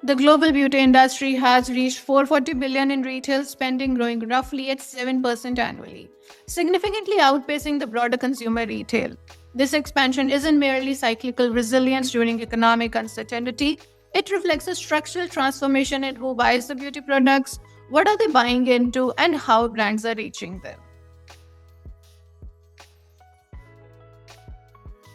The global beauty industry has reached 440 billion in retail spending, growing roughly at 7% annually, significantly outpacing the broader consumer retail. This expansion isn't merely cyclical resilience during economic uncertainty, it reflects a structural transformation in who buys the beauty products, what are they buying into, and how brands are reaching them.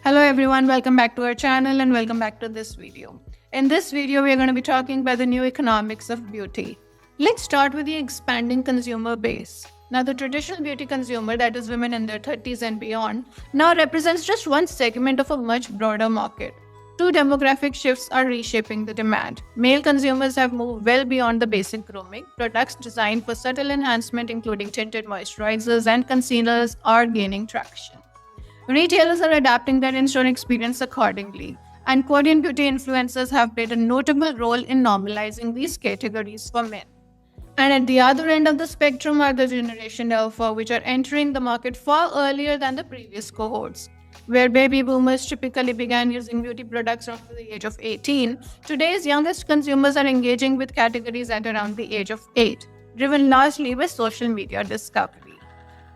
Hello everyone, welcome back to our channel and welcome back to this video. In this video, we are going to be talking about the new economics of beauty. Let's start with the expanding consumer base. Now, the traditional beauty consumer, that is women in their 30s and beyond, now represents just one segment of a much broader market. Two demographic shifts are reshaping the demand. Male consumers have moved well beyond the basic grooming. Products designed for subtle enhancement, including tinted moisturizers and concealers, are gaining traction. Retailers are adapting their in-store experience accordingly, and Korean beauty influencers have played a notable role in normalizing these categories for men. And at the other end of the spectrum are the Generation Alpha, which are entering the market far earlier than the previous cohorts. Where baby boomers typically began using beauty products around the age of 18, today's youngest consumers are engaging with categories at around the age of 8, driven largely by social media discovery.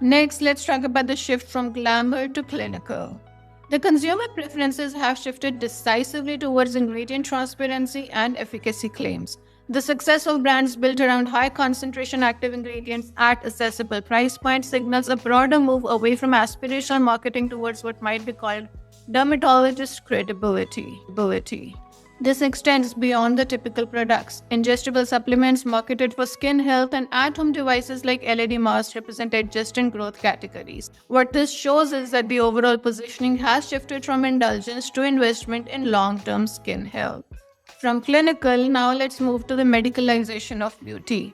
Next, let's talk about the shift from glamour to clinical. The consumer preferences have shifted decisively towards ingredient transparency and efficacy claims. The success of brands built around high concentration active ingredients at accessible price points signals a broader move away from aspirational marketing towards what might be called dermatologist credibility. This extends beyond the typical products. Ingestible supplements marketed for skin health and at-home devices like LED masks represent adjacent growth categories. What this shows is that the overall positioning has shifted from indulgence to investment in long-term skin health. From clinical, now let's move to the medicalization of beauty.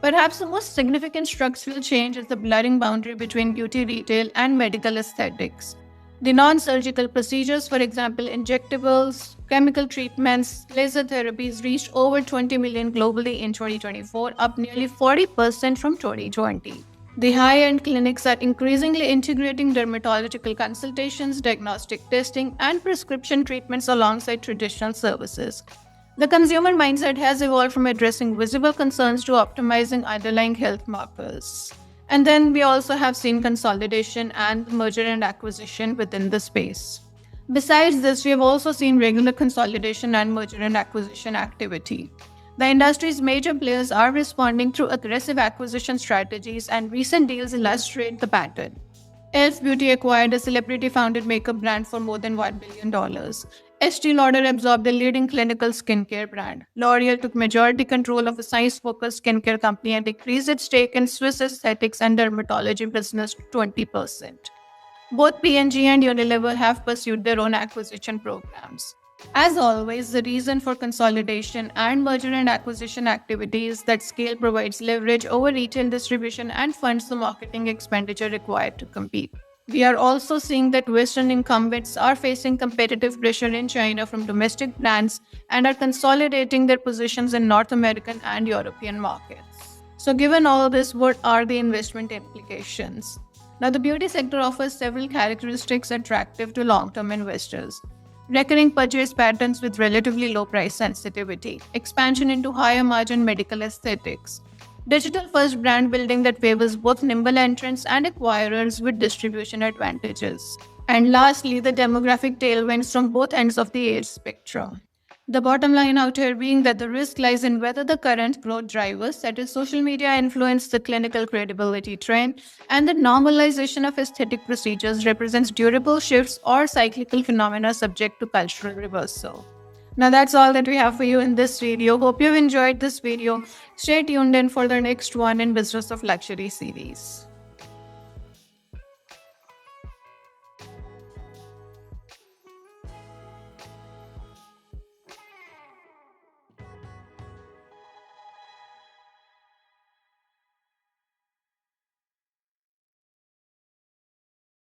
Perhaps the most significant structural change is the blurring boundary between beauty retail and medical aesthetics. The non-surgical procedures, for example, injectables, chemical treatments, laser therapies reached over 20 million globally in 2024, up nearly 40% from 2020. The high-end clinics are increasingly integrating dermatological consultations, diagnostic testing, and prescription treatments alongside traditional services. The consumer mindset has evolved from addressing visible concerns to optimizing underlying health markers. And then we also have seen consolidation and merger and acquisition within the space. Besides this, we have also seen regular consolidation and merger and acquisition activity. The industry's major players are responding through aggressive acquisition strategies, and recent deals illustrate the pattern. Elf Beauty acquired a celebrity-founded makeup brand for more than $1 billion. Estee Lauder absorbed the leading clinical skincare brand. L'Oreal took majority control of a science-focused skincare company and increased its stake in Swiss aesthetics and dermatology business to 20%. Both P&G and Unilever have pursued their own acquisition programs. As always, the reason for consolidation and merger and acquisition activity is that scale provides leverage over retail distribution and funds the marketing expenditure required to compete. We are also seeing that Western incumbents are facing competitive pressure in China from domestic brands and are consolidating their positions in North American and European markets. So given all this, what are the investment implications? Now, the beauty sector offers several characteristics attractive to long-term investors. Recurring purchase patterns with relatively low price sensitivity, expansion into higher margin medical aesthetics, digital-first brand building that favors both nimble entrants and acquirers with distribution advantages. And lastly, the demographic tailwinds from both ends of the age spectrum. The bottom line out here being that the risk lies in whether the current growth drivers, that is social media influence, the clinical credibility trend, and the normalization of aesthetic procedures represents durable shifts or cyclical phenomena subject to cultural reversal. Now that's all that we have for you in this video. Hope you've enjoyed this video. Stay tuned in for the next one in Business of Luxury series.